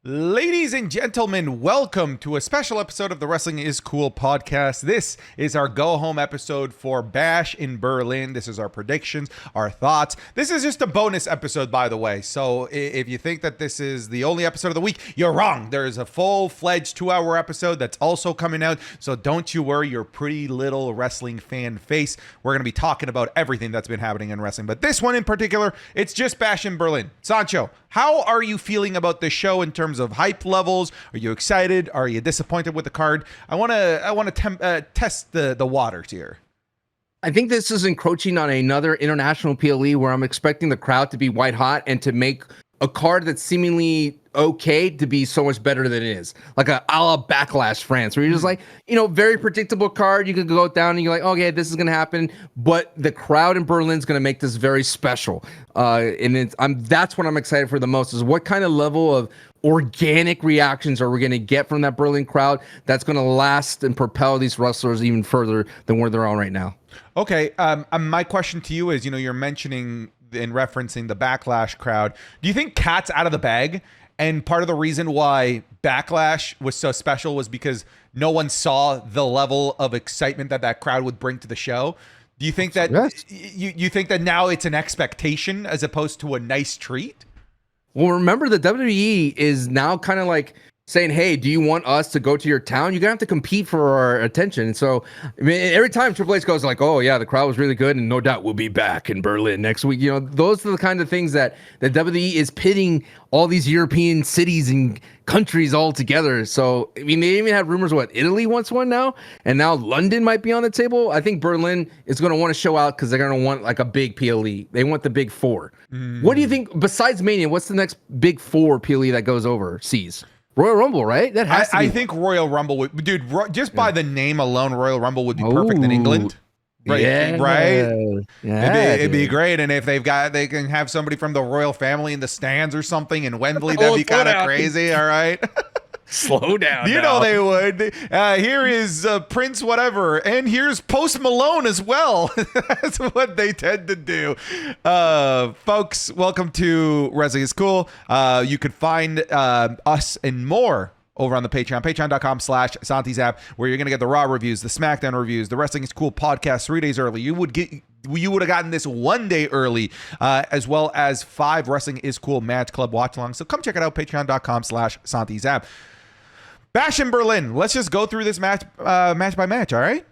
Ladies and gentlemen, welcome to a special episode of the Wrestling is Cool podcast. This is our go-home episode for Bash in Berlin. This is our predictions, our thoughts. This is just a bonus episode, by the way. So if you think that this is the only episode of the week, you're wrong. There is a full-fledged 2-hour episode that's also coming out. So don't you worry, your pretty little wrestling fan face. We're going to be talking about everything that's been happening in wrestling. But this one in particular, it's just Bash in Berlin. Sancho, how are you feeling about this show in terms of hype levels? Are you excited? Are you disappointed with the card? I want to test the waters here. I think this is encroaching on another international PLE where I'm expecting the crowd to be white hot and to make a card that's seemingly okay to be so much better than it is. Like a la Backlash France, where you're just like, very predictable card. You can go down and you're like, okay, this is going to happen. But the crowd in Berlin is going to make this very special. And that's what I'm excited for the most, is what kind of level of organic reactions are we going to get from that Berlin crowd that's going to last and propel these wrestlers even further than where they're on right now. Okay. My question to you is, you're mentioning in referencing the Backlash crowd. Do you think Cat's out of the bag? And part of the reason why Backlash was so special was because no one saw the level of excitement that crowd would bring to the show. Do you think that you think that now it's an expectation as opposed to a nice treat? Well, remember, the WWE is now kind of like saying, hey, do you want us to go to your town? You're going to have to compete for our attention. And so, every time Triple H goes like, oh, yeah, the crowd was really good, and no doubt we'll be back in Berlin next week. Those are the kind of things that the WWE is pitting all these European cities and countries all together. So, they even have rumors, Italy wants one now? And now London might be on the table. I think Berlin is going to want to show out because they're going to want like a big PLE. They want the big four. What do you think, besides Mania, what's the next big four PLE that goes overseas? Royal Rumble, right? That has to be. I think Royal Rumble would, dude. Just by the name alone, Royal Rumble would be perfect in England. Right, yeah, right. Yeah, it'd be great, and if they can have somebody from the royal family in the stands or something in Wembley, that'd be kind of crazy. All right. Slow down. They would. Here is Prince whatever, and here's Post Malone as well. That's what they tend to do. Folks, welcome to Wrestling is Cool. You could find us and more over on the patreon.com/Santi's app, where you're going to get the Raw reviews, the SmackDown reviews, the Wrestling is Cool podcast 3 days early. You would have gotten this 1 day early, as well as 5 Wrestling is Cool Match Club watch alongs. So come check it out, patreon.com/Santi's app. Bash in Berlin. Let's just go through this match by match, all right?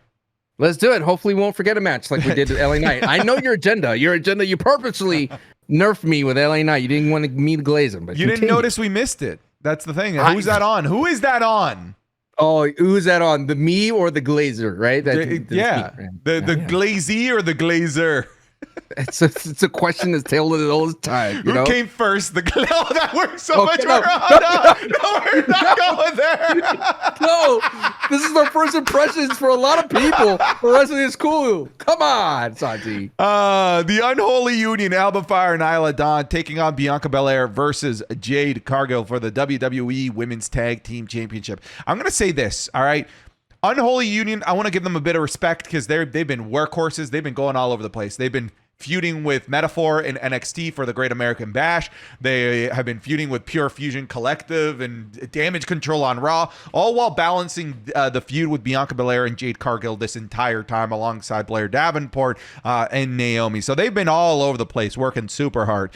Let's do it. Hopefully we won't forget a match like we did at LA Knight. I know your agenda. You purposely nerfed me with LA Knight. You didn't want me to glaze him. But you didn't notice we missed it. That's the thing. Who's that on? Who is that on? Oh, who's that on? The me or the glazer, right? The glazee or the glazer? It's a question that's tailored all the time. Who came first? That works so much better. No, we're not going there. No, this is our first impressions for a lot of people. The rest of it is cool. Come on, Santi. The Unholy Union, Alba Fire and Isla Dawn taking on Bianca Belair versus Jade Cargill for the WWE Women's Tag Team Championship. I'm going to say this, all right? Unholy Union, I want to give them a bit of respect because they've been workhorses. They've been going all over the place. They've been feuding with Metaphor in NXT for the Great American Bash. They have been feuding with Pure Fusion Collective and Damage Control on Raw, all while balancing the feud with Bianca Belair and Jade Cargill this entire time alongside Blair Davenport and Naomi. So they've been all over the place, working super hard.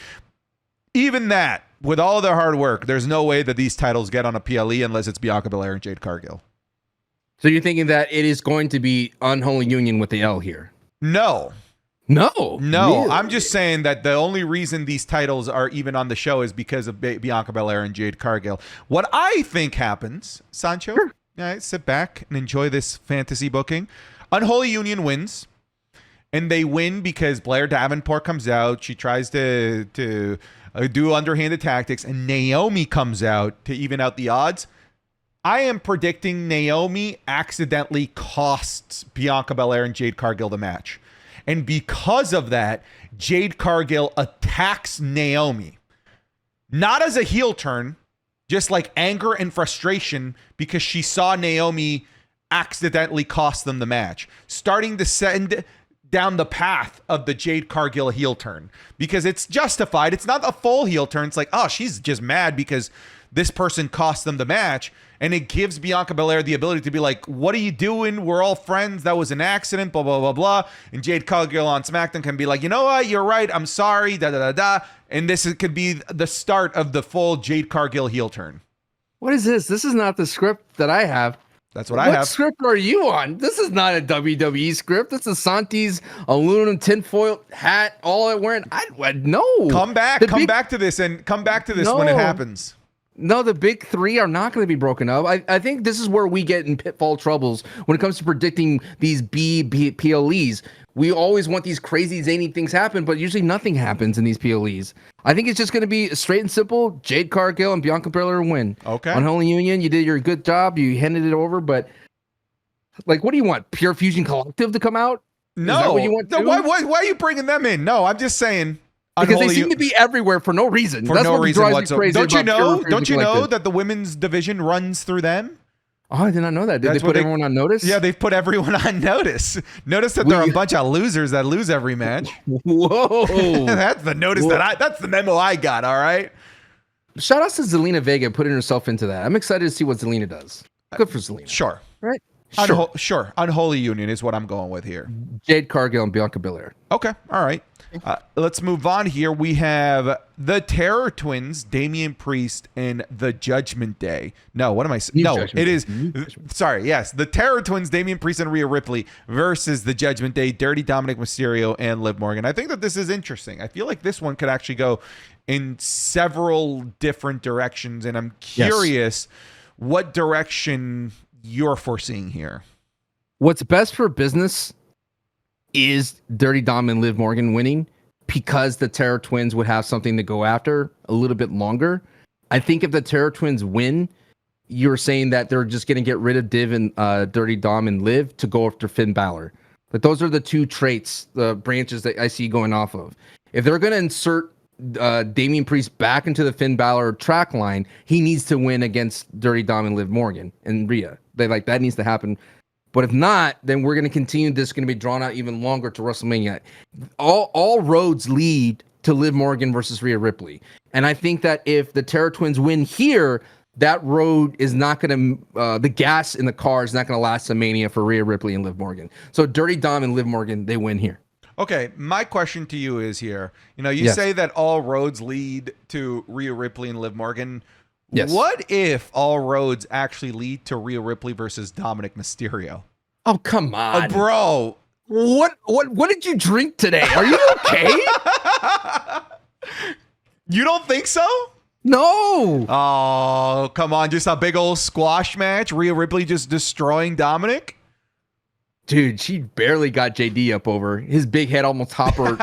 Even that, with all their hard work, there's no way that these titles get on a PLE unless it's Bianca Belair and Jade Cargill. So you're thinking that it is going to be Unholy Union with the L here? No. Really? I'm just saying that the only reason these titles are even on the show is because of Bianca Belair and Jade Cargill. What I think happens, Sancho, sure. All right, sit back and enjoy this fantasy booking. Unholy Union wins, and they win because Blair Davenport comes out. She tries to do underhanded tactics, and Naomi comes out to even out the odds. I am predicting Naomi accidentally costs Bianca Belair and Jade Cargill the match. And because of that, Jade Cargill attacks Naomi. Not as a heel turn, just like anger and frustration because she saw Naomi accidentally cost them the match. Starting to send down the path of the Jade Cargill heel turn because it's justified. It's not a full heel turn. It's like, oh, she's just mad because this person cost them the match. And it gives Bianca Belair the ability to be like, what are you doing? We're all friends. That was an accident, blah, blah, blah, blah. And Jade Cargill on SmackDown can be like, you know what? You're right. I'm sorry. Da, da, da, da. And could be the start of the full Jade Cargill heel turn. What is this? This is not the script that I have. That's what I have. What script are you on? This is not a WWE script. This is Santi's aluminum tinfoil hat, all it wearing. No. Come back to this when it happens. No, the big three are not going to be broken up. I think this is where we get in pitfall troubles when it comes to predicting these PLEs. We always want these crazy zany things happen, but usually nothing happens in these PLEs. I think it's just going to be straight and simple. Jade Cargill and Bianca Belair win. Okay. Unholy Union, you did your good job. You handed it over, but like, what do you want? Pure Fusion Collective to come out? No. Is that what you want? Why are you bringing them in? No, I'm just saying. Because they seem to be everywhere for no reason. That's no reason whatsoever. Don't you know that the women's division runs through them? Oh, I did not know that. Did they put everyone on notice? Yeah, they've put everyone on notice. Notice that they're a bunch of losers that lose every match. Whoa. That's the notice that's the memo I got, all right? Shout out to Zelina Vega putting herself into that. I'm excited to see what Zelina does. Good for Zelina. Sure. Right? Sure. Unholy Union is what I'm going with here. Jade Cargill and Bianca Belair. Okay. All right. Let's move on here. We have the Terror Twins, Damian Priest, and the Judgment Day. No, what am I saying? No, it is. Sorry. Yes. The Terror Twins, Damian Priest and Rhea Ripley versus the Judgment Day, Dirty Dominic Mysterio and Liv Morgan. I think that this is interesting. I feel like this one could actually go in several different directions, and I'm curious what direction you're foreseeing here. What's best for business is Dirty Dom and Liv Morgan winning, because the Terror Twins would have something to go after a little bit longer. I think if the Terror Twins win, you're saying that they're just going to get rid of Div and Dirty Dom and Liv to go after Finn Balor. But those are the two traits, the branches that I see going off of. If they're going to insert Damian Priest back into the Finn Balor track line, he needs to win against Dirty Dom and Liv Morgan and Rhea. That needs to happen. But if not, then we're going to continue. This is going to be drawn out even longer to WrestleMania. All roads lead to Liv Morgan versus Rhea Ripley. And I think that if the Terror Twins win here, that road is not going to, the gas in the car is not going to last to Mania for Rhea Ripley and Liv Morgan. So Dirty Dom and Liv Morgan, they win here. Okay, my question to you is here. You say that all roads lead to Rhea Ripley and Liv Morgan. Yes. What if all roads actually lead to Rhea Ripley versus Dominic Mysterio? Oh, come on. Bro. What did you drink today? Are you okay? You don't think so? No. Oh, come on. Just a big old squash match. Rhea Ripley just destroying Dominic? Dude, she barely got JD up over. His big head almost toppled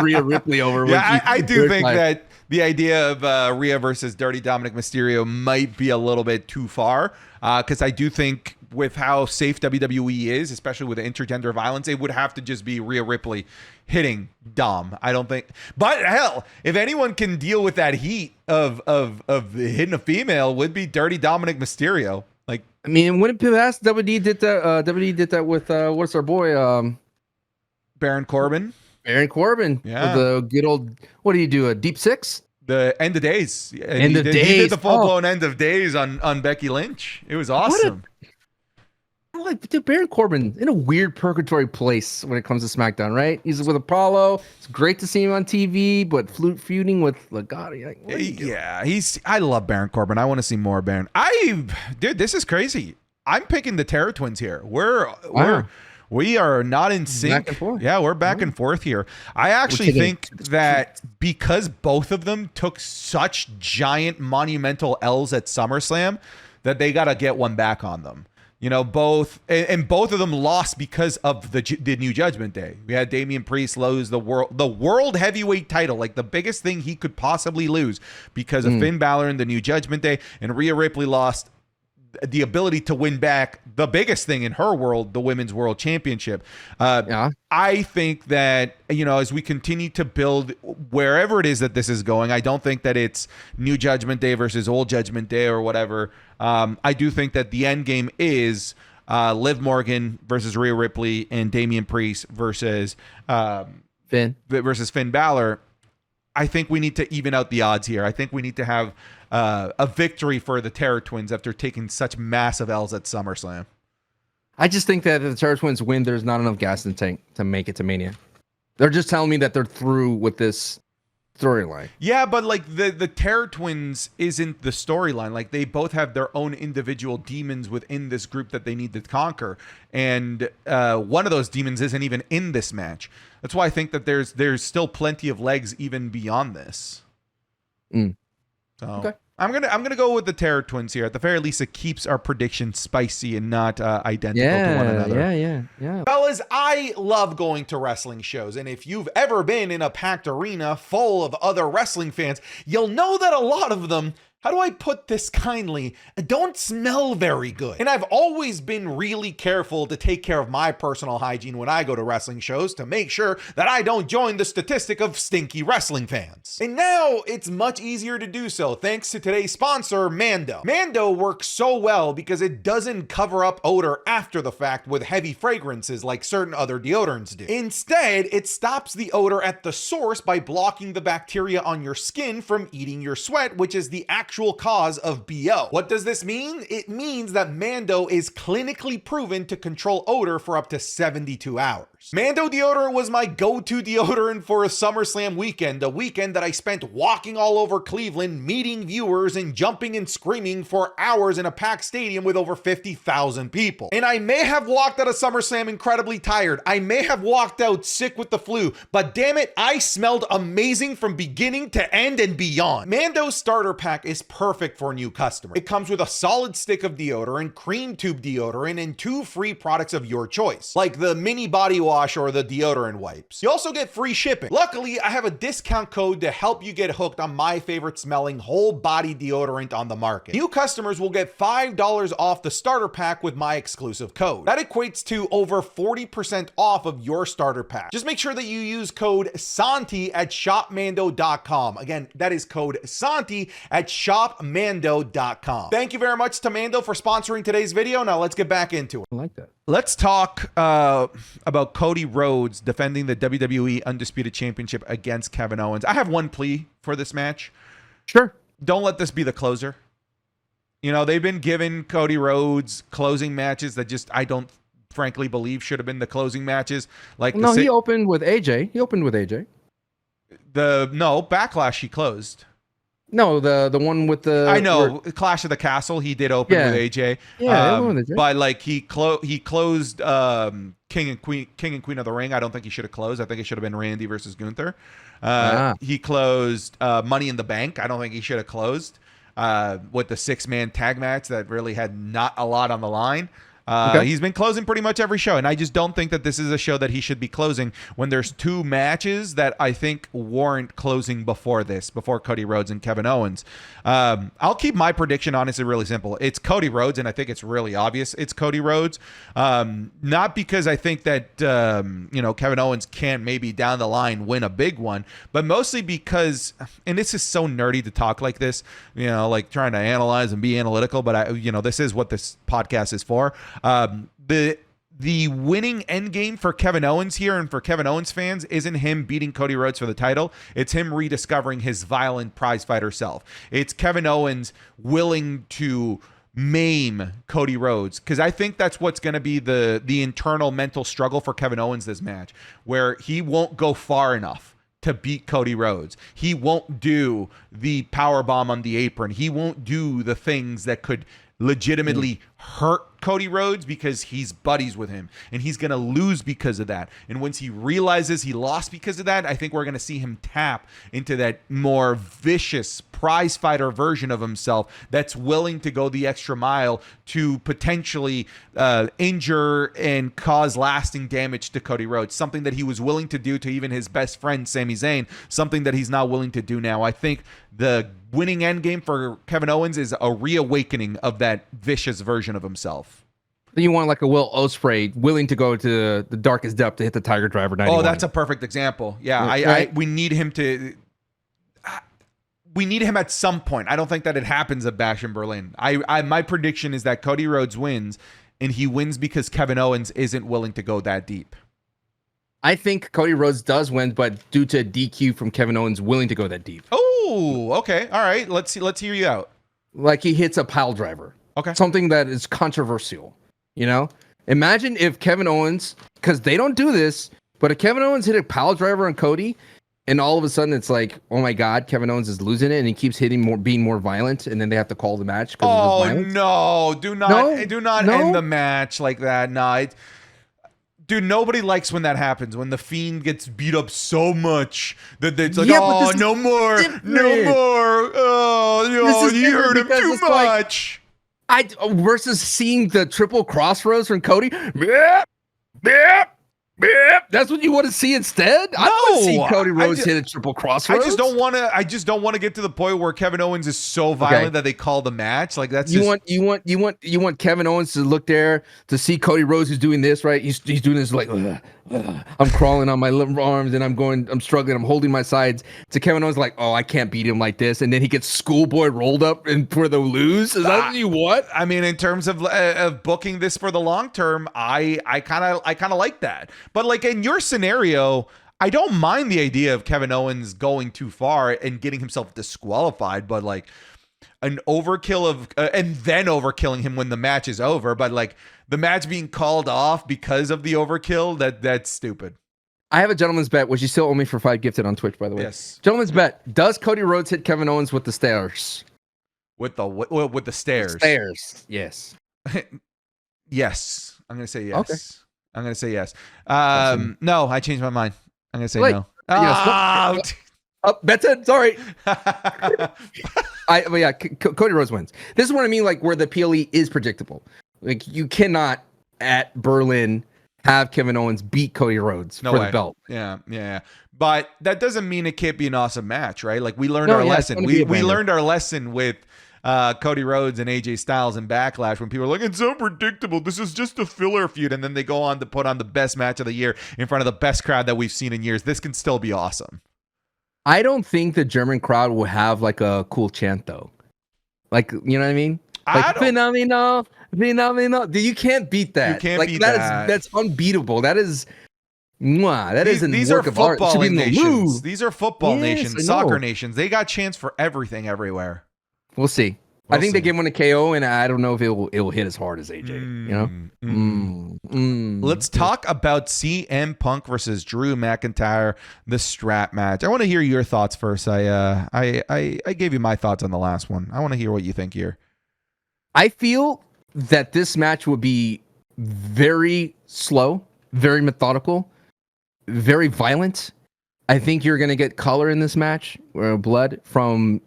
Rhea Ripley over. Yeah, I do think that the idea of Rhea versus Dirty Dominic Mysterio might be a little bit too far, because I do think with how safe WWE is, especially with intergender violence, it would have to just be Rhea Ripley hitting Dom. I don't think, but hell, if anyone can deal with that heat of hitting a female, would be Dirty Dominic Mysterio. Like, I mean, when people ask, WWE did that with what's our boy Baron Corbin. Baron Corbin. Yeah. The good old, what do you do? A deep six? The end of days. End of days. He did the full blown end of days on Becky Lynch. It was awesome. Dude, Baron Corbin in a weird purgatory place when it comes to SmackDown, right? He's with Apollo. It's great to see him on TV, but feuding with Legati. Like, I love Baron Corbin. I want to see more Baron. Dude, this is crazy. I'm picking the Terror Twins here. We are not in sync. Back and forth. Yeah, we're back and forth here. I actually think that because both of them took such giant monumental L's at SummerSlam, that they got to get one back on them. Both of them lost because of the New Judgment Day. We had Damian Priest lose the world heavyweight title, like the biggest thing he could possibly lose, because of Finn Balor and the New Judgment Day, and Rhea Ripley lost the ability to win back the biggest thing in her world, the Women's World Championship. I think that, as we continue to build wherever it is that this is going, I don't think that it's New Judgment Day versus Old Judgment Day or whatever. I do think that the end game is Liv Morgan versus Rhea Ripley and Damian Priest versus Finn Balor. I think we need to even out the odds here. I think we need to have a victory for the Terror Twins after taking such massive L's at SummerSlam. I just think that if the Terror Twins win, there's not enough gas in the tank to make it to Mania. They're just telling me that they're through with this storyline. Yeah, but like the Terror Twins isn't the storyline. Like they both have their own individual demons within this group that they need to conquer, and one of those demons isn't even in this match. That's why I think that there's still plenty of legs even beyond this. So Okay. I'm gonna go with the Terror Twins here. At the very least, it keeps our prediction spicy and not identical to one another. Yeah. Fellas, I love going to wrestling shows, and if you've ever been in a packed arena full of other wrestling fans, you'll know that a lot of them, how do I put this kindly, don't smell very good. And I've always been really careful to take care of my personal hygiene when I go to wrestling shows to make sure that I don't join the statistic of stinky wrestling fans. And now it's much easier to do so thanks to today's sponsor, Mando. Mando works so well because it doesn't cover up odor after the fact with heavy fragrances like certain other deodorants do. Instead, it stops the odor at the source by blocking the bacteria on your skin from eating your sweat, which is the actual cause of BO. What does this mean? It means that Mando is clinically proven to control odor for up to 72 hours. Mando deodorant was my go-to deodorant for a SummerSlam weekend, a weekend that I spent walking all over Cleveland, meeting viewers and jumping and screaming for hours in a packed stadium with over 50,000 people. And I may have walked out of SummerSlam incredibly tired. I may have walked out sick with the flu, but damn it, I smelled amazing from beginning to end and beyond. Mando's starter pack is perfect for new customers. It comes with a solid stick of deodorant, cream tube deodorant, and 2 free products of your choice, like the mini body wash or the deodorant wipes. You also get free shipping. Luckily, I have a discount code to help you get hooked on my favorite smelling whole body deodorant on the market. New customers will get $5 off the starter pack with my exclusive code. That equates to over 40% off of your starter pack. Just make sure that you use code Santi at shopmando.com. Again, that is code Santi at shopmando.com. Thank you very much to Mando for sponsoring today's video. Now let's get back into it. I like that. Let's talk about Cody Rhodes defending the WWE Undisputed Championship against Kevin Owens. I have one plea for this match. Sure. Don't let this be the closer. You know, they've been giving Cody Rhodes closing matches that just I don't frankly believe should have been the closing matches. Like he opened with AJ. Backlash he closed. No, the one with the I know Clash of the Castle. He did open with AJ. But like he closed King and Queen of the Ring. I don't think he should have closed. I think it should have been Randy versus Gunther. He closed Money in the Bank. I don't think he should have closed with the 6-man tag match that really had not a lot on the line. He's been closing pretty much every show, and I just don't think that this is a show that he should be closing when there's 2 matches that I think warrant closing before Cody Rhodes and Kevin Owens. I'll keep my prediction honestly really simple. It's Cody Rhodes, and I think it's really obvious it's Cody Rhodes. Not because I think that Kevin Owens can maybe down the line win a big one, but mostly because, and this is so nerdy to talk like this, like trying to analyze and be analytical, but this is what this podcast is for. The winning end game for Kevin Owens here and for Kevin Owens fans isn't him beating Cody Rhodes for the title. It's him rediscovering his violent prizefighter self. It's Kevin Owens willing to maim Cody Rhodes, because I think that's what's going to be the internal mental struggle for Kevin Owens this match, where he won't go far enough to beat Cody Rhodes. He won't do the power bomb on the apron. He won't do the things that could legitimately hurt Cody Rhodes because he's buddies with him, and he's going to lose because of that. And once he realizes he lost because of that, I think we're going to see him tap into that more vicious prize fighter version of himself that's willing to go the extra mile to potentially injure and cause lasting damage to Cody Rhodes, something that he was willing to do to even his best friend Sami Zayn, something that he's not willing to do now. I think the winning end game for Kevin Owens is a reawakening of that vicious version of himself. You want like a Will Ospreay willing to go to the darkest depth to hit the Tiger Driver 91. Oh, that's a perfect example. Yeah, we need him to. We need him at some point. I don't think that it happens at Bash in Berlin. My prediction is that Cody Rhodes wins, and he wins because Kevin Owens isn't willing to go that deep. I think Cody Rhodes does win, but due to DQ from Kevin Owens willing to go that deep. Oh, okay. All right. Let's hear you out. Like he hits a pile driver. Okay. Something that is controversial. You know? Imagine if Kevin Owens, because they don't do this, but if Kevin Owens hit a pile driver on Cody, and all of a sudden it's like, oh my God, Kevin Owens is losing it, and he keeps being more violent, and then they have to call the match. Oh no! Do not end the match like that. No, dude, nobody likes when that happens. When the Fiend gets beat up so much that it's like, oh, no more. Oh, you hurt him too much. Versus seeing the triple crossroads from Cody. That's what you want to see instead? I want to see Cody Rhodes hit a triple crossroads. I just don't want to get to the point where Kevin Owens is so violent that they call the match. Like that's you want Kevin Owens to look there to see Cody Rhodes who's doing this, right? He's doing this like I'm crawling on my arms and I'm struggling, I'm holding my sides. To Kevin Owens like, oh, I can't beat him like this, and then he gets schoolboy rolled up and for the lose. Is that what you want? I mean, in terms of booking this for the long term, I kind of like that. But like in your scenario, I don't mind the idea of Kevin Owens going too far and getting himself disqualified, but like an overkill of and then overkilling him when the match is over, but like the match being called off because of the overkill, that's stupid. I have a gentleman's bet, which you still owe me for 5 gifted on Twitch, by the way. Yes. Gentleman's bet. Does Cody Rhodes hit Kevin Owens with the stairs? With the stairs. Stairs. Yes. Yes. I'm going to say yes. Okay. I'm going to say yes. No, I changed my mind. I'm going to say no. Bet's it. Sorry. Cody Rhodes wins. This is what I mean, like where the PLE is predictable. Like you cannot at Berlin have Kevin Owens beat Cody Rhodes for the belt. Yeah. But that doesn't mean it can't be an awesome match, right? Like we learned our lesson. We learned our lesson with Cody Rhodes and AJ Styles in Backlash when people are like, it's unpredictable. This is just a filler feud. And then they go on to put on the best match of the year in front of the best crowd that we've seen in years. This can still be awesome. I don't think the German crowd will have like a cool chant though. Like, you know what I mean? Like phenomenal. Dude, you can't beat that. You can't beat that. That's unbeatable. That is these are football nations. These are football nations, soccer nations. They got chants for everything everywhere. We'll see. I think they give one a KO, and I don't know if it will hit as hard as AJ. Let's talk about CM Punk versus Drew McIntyre, the strap match. I want to hear your thoughts first. I gave you my thoughts on the last one. I want to hear what you think here. I feel that this match would be very slow, very methodical, very violent. I think you're going to get color in this match, or blood from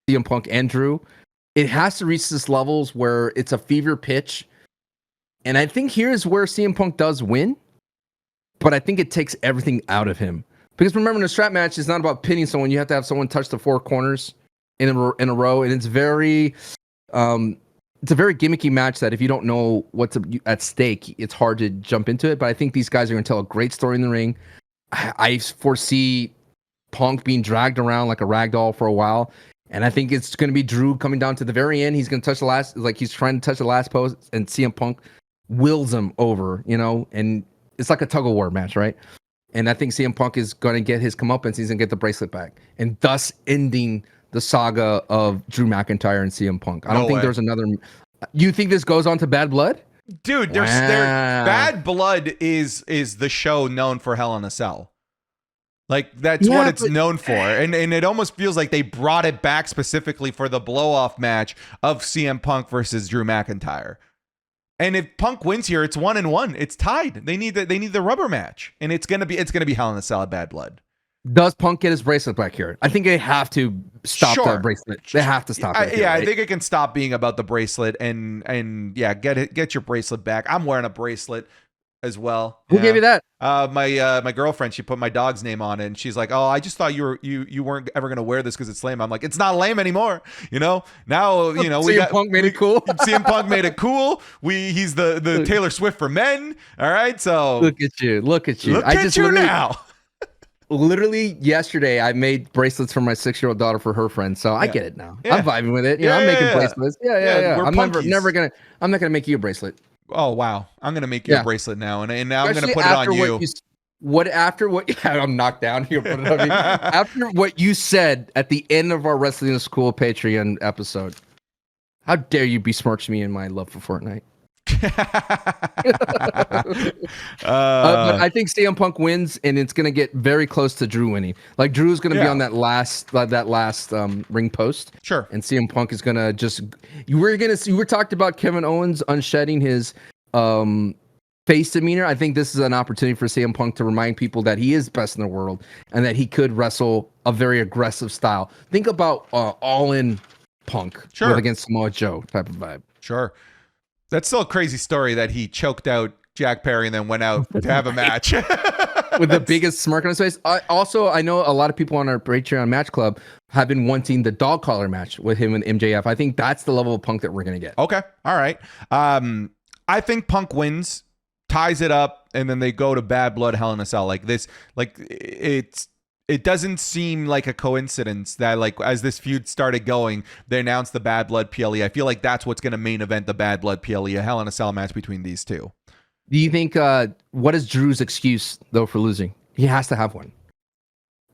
CM Punk and Drew. It has to reach this levels where it's a fever pitch. And I think here's where CM Punk does win. But I think it takes everything out of him. Because remember, in a strap match, it's not about pinning someone. You have to have someone touch the 4 corners in a row. And it's a very gimmicky match that if you don't know what's at stake, it's hard to jump into it. But I think these guys are going to tell a great story in the ring. I foresee Punk being dragged around like a rag doll for a while. And I think it's going to be Drew coming down to the very end. He's going to touch the last, like he's trying to touch the last post, and CM Punk wills him over, and it's like a tug of war match, right? And I think CM Punk is going to get his comeuppance. He's going to get the bracelet back, and thus ending the saga of Drew McIntyre and CM Punk. I don't think there's another. You think this goes on to Bad Blood? Dude, Bad Blood is the show known for Hell in a Cell. Like that's what it's known for. And it almost feels like they brought it back specifically for the blow-off match of CM Punk versus Drew McIntyre. And if Punk wins here, it's 1-1. It's tied. They need the rubber match. And it's gonna be Hell in a Cell at Bad Blood. Does Punk get his bracelet back here? I think they have to stop the bracelet. They have to stop it. I think it can stop being about the bracelet and get your bracelet back. I'm wearing a bracelet as well. Who gave you that? My girlfriend. She put my dog's name on it, and she's like, "Oh, I just thought you weren't ever gonna wear this because it's lame." I'm like, "It's not lame anymore." Now CM Punk made it cool. CM Punk made it cool. He's the Taylor Swift for men. All right, so look at you. Look at you now. Literally yesterday, I made bracelets for my 6-year-old daughter for her friend, so I get it now. I'm vibing with it. I'm making bracelets. Yeah. I'm not gonna make you a bracelet. Oh wow! I'm gonna make you a bracelet now, and now I'm gonna put it on you. Yeah, I'm knocked down here. Put it on me. After what you said at the end of our Wrestling School Patreon episode, how dare you besmirch me and my love for Fortnite? But I think CM Punk wins, and it's gonna get very close to Drew winning. Like Drew's gonna be on that last ring post. Sure. And CM Punk is gonna just. You were talked about Kevin Owens unshedding his face demeanor. I think this is an opportunity for CM Punk to remind people that he is best in the world and that he could wrestle a very aggressive style. Think about all in Punk against Samoa Joe type of vibe. Sure. That's still a crazy story that he choked out Jack Perry and then went out to have a match. With the biggest smirk on his face. I know a lot of people on our Patreon match club have been wanting the dog collar match with him and MJF. I think that's the level of Punk that we're going to get. Okay. All right. I think Punk wins, ties it up, and then they go to Bad Blood Hell in a Cell. Like this, like it doesn't seem like a coincidence that, like, as this feud started going, they announced the Bad Blood PLE. I feel like that's what's going to main event the Bad Blood PLE, a Hell in a Cell match between these two. Do you think, what is Drew's excuse, though, for losing? He has to have one.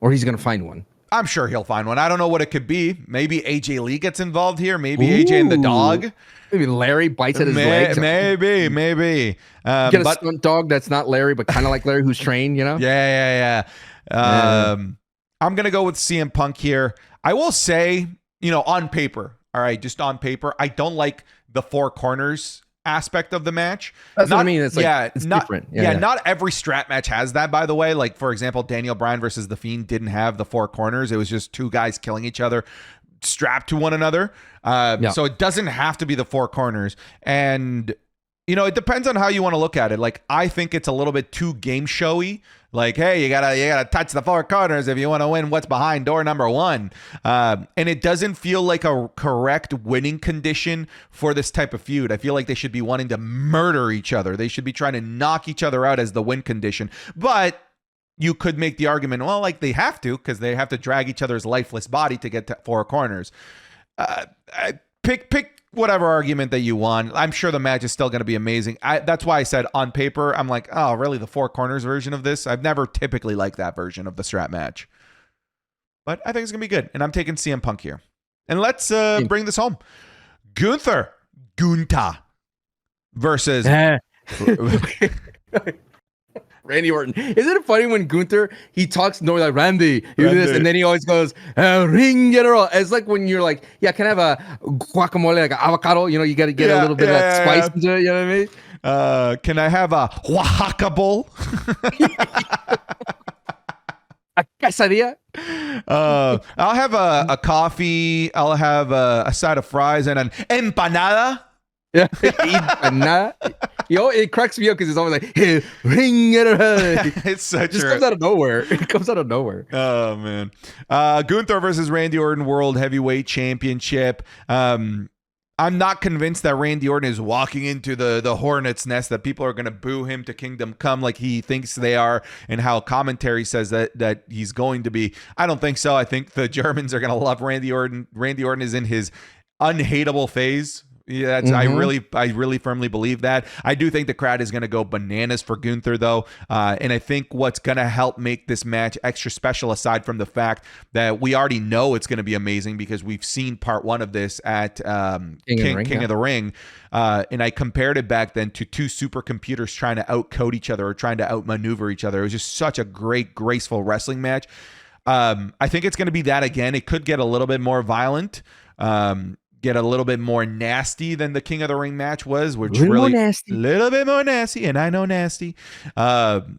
Or he's going to find one. I'm sure he'll find one. I don't know what it could be. Maybe AJ Lee gets involved here. Maybe AJ and the dog. Maybe Larry bites at his legs. Maybe. Get a stunt dog that's not Larry, but kind of like Larry who's trained, you know? Yeah. I'm going to go with CM Punk here. I will say, on paper, all right, just on paper, I don't like the four corners aspect of the match. That's what I mean. It's like, it's different. Yeah, not every strap match has that, by the way. Like, for example, Daniel Bryan versus The Fiend didn't have the four corners. It was just two guys killing each other strapped to one another. So it doesn't have to be the four corners. And, it depends on how you want to look at it. Like, I think it's a little bit too game showy. Like, hey, you gotta touch the four corners if you want to win what's behind door number one. And it doesn't feel like a correct winning condition for this type of feud. I feel like they should be wanting to murder each other. They should be trying to knock each other out as the win condition. But you could make the argument, well, like they have to, because they have to drag each other's lifeless body to get to four corners. Pick whatever argument that you want. I'm sure the match is still going to be amazing. That's why I said on paper, I'm like, oh, really? The four corners version of this? I've never typically liked that version of the strap match. But I think it's going to be good. And I'm taking CM Punk here. And let's bring this home. Gunther versus... Randy Orton. Isn't it funny when Gunther, he talks normally like Randy, this, and then he always goes, ring general. It's like when you're like, yeah, can I have a guacamole, like an avocado? You got to get a little bit of that spice into it. You know what I mean? Can I have a Oaxaca bowl? A quesadilla? I'll have a coffee. I'll have a side of fries and an empanada. Yeah, it cracks me up because it's always like, hey, ring it. It's such just comes out of nowhere. It comes out of nowhere. Oh man, Gunther versus Randy Orton World Heavyweight Championship. I'm not convinced that Randy Orton is walking into the hornet's nest, that people are going to boo him to Kingdom Come like he thinks they are, and how commentary says that he's going to be. I don't think so. I think the Germans are going to love Randy Orton. Randy Orton is in his unhateable phase. Yeah, I really firmly believe that. I do think the crowd is going to go bananas for Gunther, though. And I think what's going to help make this match extra special, aside from the fact that we already know it's going to be amazing because we've seen part one of this at King of the Ring. And I compared it back then to two supercomputers trying to outcode each other or trying to outmaneuver each other. It was just such a great, graceful wrestling match. I think it's going to be that again. It could get a little bit more violent. Get a little bit more nasty than the King of the Ring match was, which really a little bit more nasty, and I know nasty. But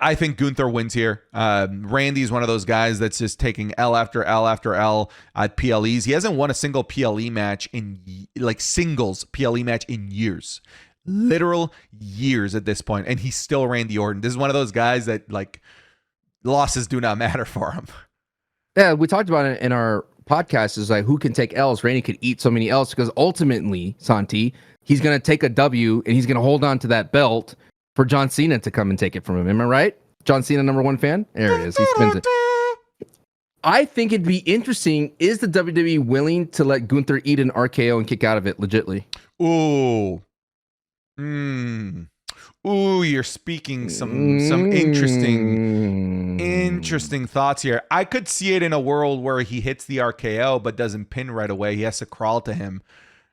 I think Gunther wins here. Randy's one of those guys that's just taking L after L after L at PLEs. He hasn't won a single PLE match singles PLE match in years. Literal years at this point, and he's still Randy Orton. This is one of those guys that, like, losses do not matter for him. Yeah, we talked about it in our podcast, is like, who can take L's? Randy could eat so many L's because ultimately, Santi, he's going to take a W and he's going to hold on to that belt for John Cena to come and take it from him. Am I right? John Cena, #1 fan? There it is. He spins it. I think it'd be interesting. Is the WWE willing to let Gunther eat an RKO and kick out of it legitly? Ooh. Ooh, you're speaking some interesting thoughts here. I could see it in a world where he hits the RKO but doesn't pin right away. He has to crawl to him,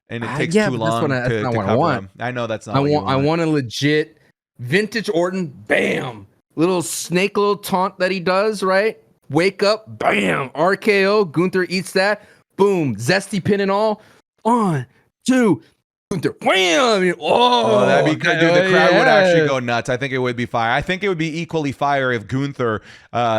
and it takes too long to cover him. I know that's not what you want. I want a legit vintage Orton. Bam, little snake, little taunt that he does. Right, wake up, bam, RKO. Gunther eats that. Boom, zesty pin and all. 1, 2. Gunther, wham! Oh, that'd be good, dude. The crowd would actually go nuts. I think it would be fire. I think it would be equally fire if Gunther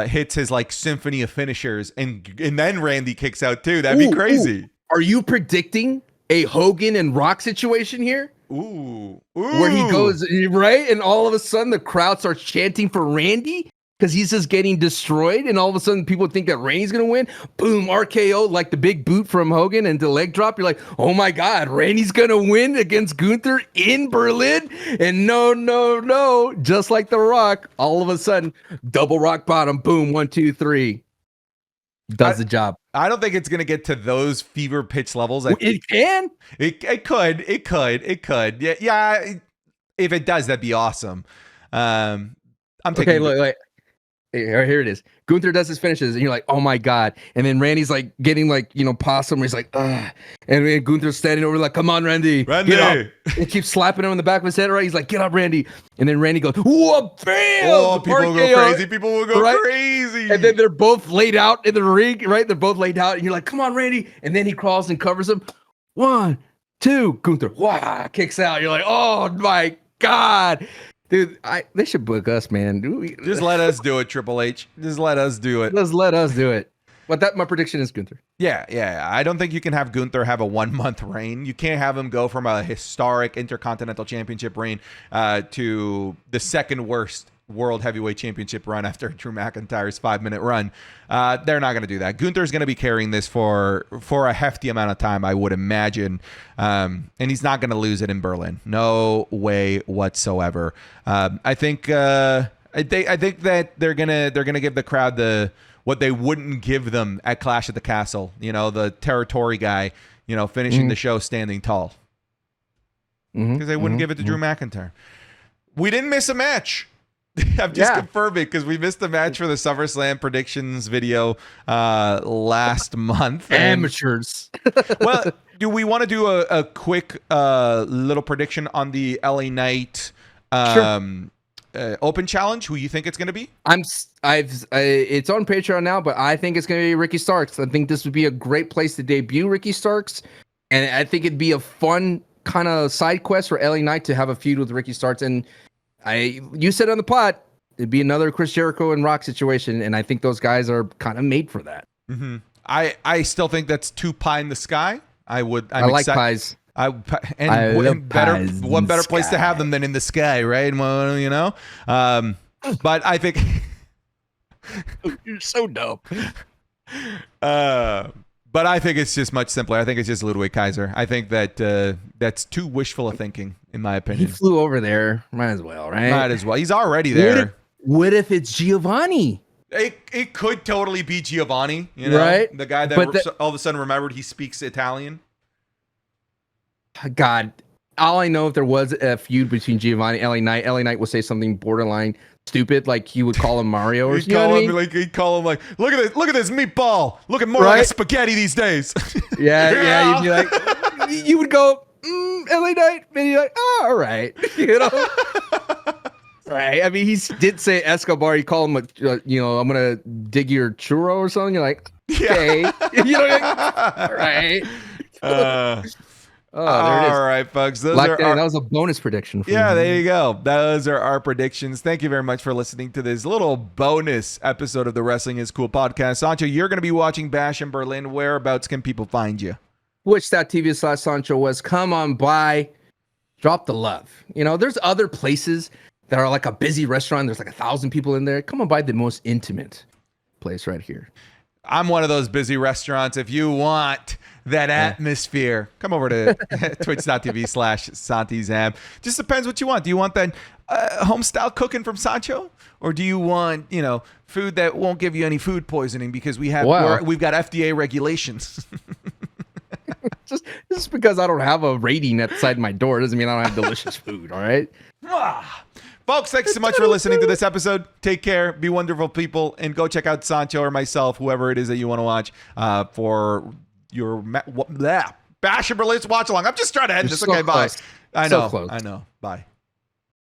hits his like symphony of finishers and then Randy kicks out too. That'd be crazy. Are you predicting a Hogan and Rock situation here? Ooh. Where he goes right, and all of a sudden the crowd starts chanting for Randy because he's just getting destroyed, and all of a sudden people think that Randy's gonna win. Boom, RKO, like the big boot from Hogan, and the leg drop. You're like, oh my God, Randy's gonna win against Gunther in Berlin. And no, just like The Rock, all of a sudden, double rock bottom, boom, 1, 2, 3, does the job. I don't think it's gonna get to those fever pitch levels. It can. It could. Yeah. If it does, that'd be awesome. I'm taking. Okay, look. Here it is. Gunther does his finishes, and you're like, oh my God. And then Randy's like getting like, possum. He's like, ugh. And then Gunther's standing over like, come on, Randy. Get up. And keeps slapping him in the back of his head, right? He's like, get up, Randy. And then Randy goes, whoa, bam! Oh, people will go crazy. People will go crazy. And then they're both laid out in the ring, right? They're both laid out, and you're like, come on, Randy. And then he crawls and covers him. 1, 2, Gunther, wah, kicks out. You're like, oh my God. Dude, they should book us, man. Just let us do it, Triple H. Just let us do it. Just let us do it. But my prediction is Gunther. Yeah. I don't think you can have Gunther have a 1-month reign. You can't have him go from a historic Intercontinental Championship reign to the second worst World Heavyweight Championship run after Drew McIntyre's 5-minute run. They're not going to do that. Gunther's going to be carrying this for a hefty amount of time, I would imagine. And he's not going to lose it in Berlin. No way whatsoever. I think that they're gonna give the crowd what they wouldn't give them at Clash at the Castle. The territory guy, finishing the show standing tall. Because they wouldn't give it to Drew McIntyre. We didn't miss a match. I'm just confirming because we missed the match for the SummerSlam predictions video last month. Amateurs. Well, do we want to do a quick little prediction on the LA Knight Open Challenge? Who you think it's going to be? It's on Patreon now, but I think it's going to be Ricky Starks. I think this would be a great place to debut Ricky Starks, and I think it'd be a fun kind of side quest for LA Knight to have a feud with Ricky Starks. And you said on the pod, it'd be another Chris Jericho and Rock situation, and I think those guys are kind of made for that. Mm-hmm. I still think that's too pie in the sky. I like pies. What better place to have them than in the sky, right? Well, but I think you're so dope. But I think it's just much simpler. I think it's just Ludwig Kaiser. I think that that's too wishful of thinking, in my opinion. He flew over there. Might as well, right? Might as well. He's already there. What if it's Giovanni? It could totally be Giovanni, right? The guy that all of a sudden remembered he speaks Italian. God, all I know, if there was a feud between Giovanni and LA Knight would say something borderline stupid, like he would call him Mario, or he'd call him like, look at this meatball, looking more like a spaghetti these days. Yeah. You'd be like, you would go, LA Knight, and you're like, oh, all right, right. I mean, he did say Escobar. He called him, I'm gonna dig your churro or something. You're like, okay, all right. Oh, there it is. All right, folks. That was a bonus prediction. There you go. Those are our predictions. Thank you very much for listening to this little bonus episode of the Wrestling is Cool podcast. Sancho, you're going to be watching Bash in Berlin. Whereabouts can people find you? Twitch.tv/Sancho was. Come on by. Drop the love. There's other places that are like a busy restaurant. There's like 1,000 people in there. Come on by the most intimate place right here. I'm one of those busy restaurants. If you want that atmosphere, come over to twitch.tv/SantiZam. Just depends what you want. Do you want that home style cooking from Sancho? Or do you want, food that won't give you any food poisoning because we've got FDA regulations? just because I don't have a rating outside my door doesn't mean I don't have delicious food. All right. Folks, thanks so much for listening to this episode. Take care, be wonderful people, and go check out Sancho or myself, whoever it is that you want to watch for your Bash and Berlin watch along. I'm just trying to end this. Okay, bye. I know. I know. Bye.